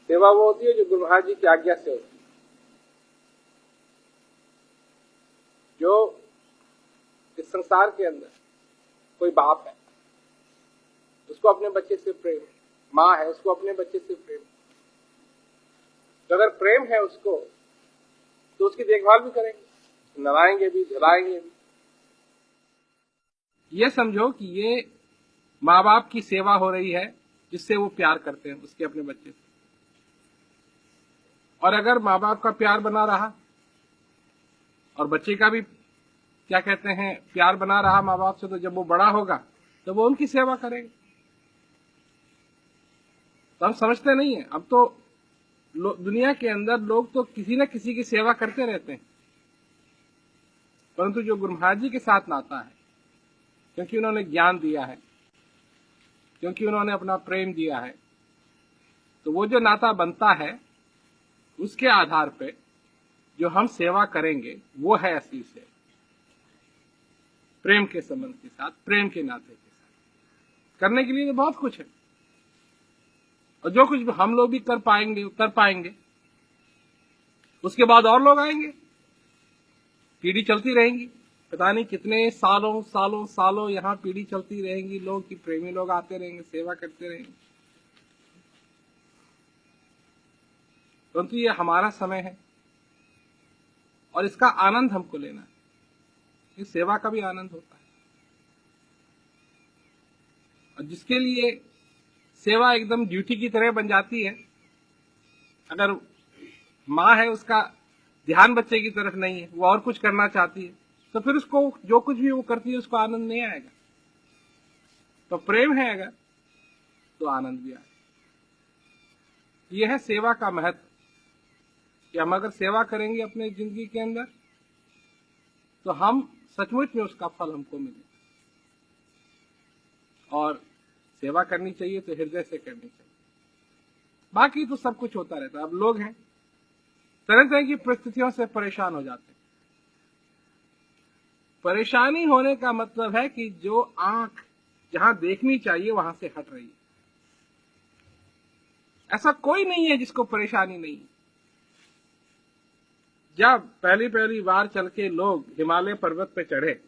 सेवा वो होती है जो गुरु महाराज जी की आज्ञा से होती है। जो इस संसार के अंदर कोई बाप है, उसको अपने बच्चे से प्रेम, माँ है उसको अपने बच्चे से प्रेम, तो अगर प्रेम है उसको तो उसकी देखभाल भी करेंगे, नहलाएंगे भी, धुलाएंगे भी। ये समझो कि ये माँ बाप की सेवा हो रही है जिससे वो प्यार करते हैं उसके अपने बच्चे से। और अगर माँ बाप का प्यार बना रहा और बच्चे का भी क्या कहते हैं प्यार बना रहा माँ बाप से, तो जब वो बड़ा होगा तो वो उनकी सेवा करेगा। तो हम समझते नहीं है। अब तो दुनिया के अंदर लोग तो किसी न किसी की सेवा करते रहते हैं, परंतु जो गुरु महाराज जी के साथ नाता है, क्योंकि उन्होंने ज्ञान दिया है, क्योंकि उन्होंने अपना प्रेम दिया है, तो वो जो नाता बनता है उसके आधार पे जो हम सेवा करेंगे वो है असली सेवा। प्रेम के संबंध के साथ, प्रेम के नाते के साथ करने के लिए तो बहुत कुछ है, और जो कुछ हम लोग भी कर पाएंगे उसके बाद और लोग आएंगे, पीढ़ी चलती रहेंगी। पता नहीं कितने सालों सालों सालों यहाँ पीढ़ी चलती रहेंगी, लोग की प्रेमी लोग आते रहेंगे, सेवा करते रहेंगे। परंतु ये हमारा समय है और इसका आनंद हमको लेना है। इस सेवा का भी आनंद होता है, और जिसके लिए सेवा एकदम ड्यूटी की तरह बन जाती है, अगर माँ है उसका ध्यान बच्चे की तरफ नहीं है, वो और कुछ करना चाहती है, तो फिर उसको जो कुछ भी वो करती है उसको आनंद नहीं आएगा। तो प्रेम है अगर तो आनंद भी आएगा। यह है सेवा का महत्व कि हम अगर सेवा करेंगे अपने जिंदगी के अंदर तो हम सचमुच में उसका फल हमको मिले। और सेवा करनी चाहिए तो हृदय से करनी चाहिए, बाकी तो सब कुछ होता रहता है। अब लोग हैं तरह तरह की परिस्थितियों से परेशान हो जाते हैं। परेशानी होने का मतलब है कि जो आंख जहां देखनी चाहिए वहां से हट रही है। ऐसा कोई नहीं है जिसको परेशानी नहीं है। जब पहली पहली बार चल के लोग हिमालय पर्वत पे चढ़े,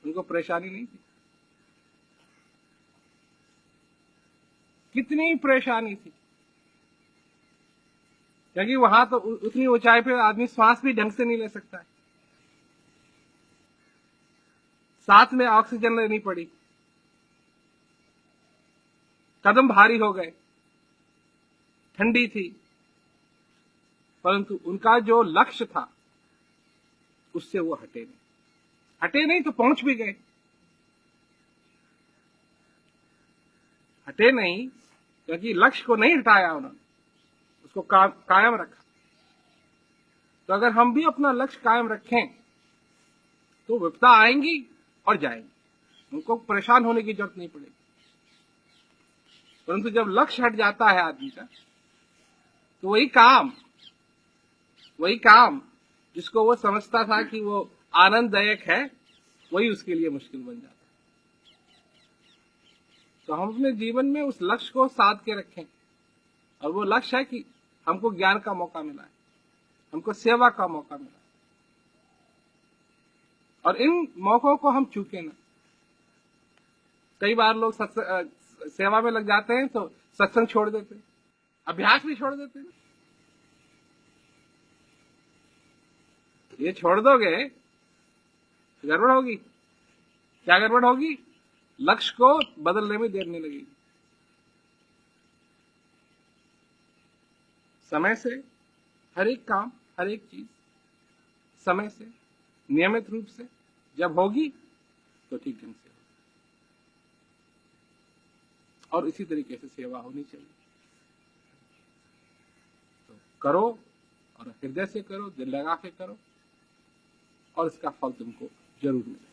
उनको परेशानी नहीं थी। कितनी परेशानी थी, क्योंकि वहां तो उतनी ऊंचाई पे आदमी श्वास भी ढंग से नहीं ले सकता है, साथ में ऑक्सीजन लेनी पड़ी, कदम भारी हो गए, ठंडी थी, परंतु उनका जो लक्ष्य था उससे वो हटे नहीं तो पहुंच भी गए। हटे नहीं क्योंकि लक्ष्य को नहीं हटाया उन्होंने, उसको कायम रखा। तो अगर हम भी अपना लक्ष्य कायम रखें तो विपदा आएंगी और जाएंगी, उनको परेशान होने की जरूरत नहीं पड़ेगी। परंतु जब लक्ष्य हट जाता है आदमी का, तो वही काम जिसको वो समझता था कि वो आनंददायक है, वही उसके लिए मुश्किल बन जाता है। तो हम अपने जीवन में उस लक्ष्य को साध के रखें, और वो लक्ष्य है कि हमको ज्ञान का मौका मिला है, हमको सेवा का मौका मिला है, और इन मौकों को हम चूके ना। कई बार लोग सेवा में लग जाते हैं तो सत्संग छोड़ देते हैं, अभ्यास भी छोड़ देते हैं। ये छोड़ दोगे गड़बड़ होगी। क्या गड़बड़ होगी? लक्ष्य को बदलने में देर नहीं लगेगी। समय से हर एक काम, हर एक चीज समय से नियमित रूप से जब होगी तो ठीक ढंग से होगी, और इसी तरीके से सेवा होनी चाहिए। तो करो, और हृदय से करो, दिल लगा के करो, और इसका फल तुमको जरूर मिलेगा।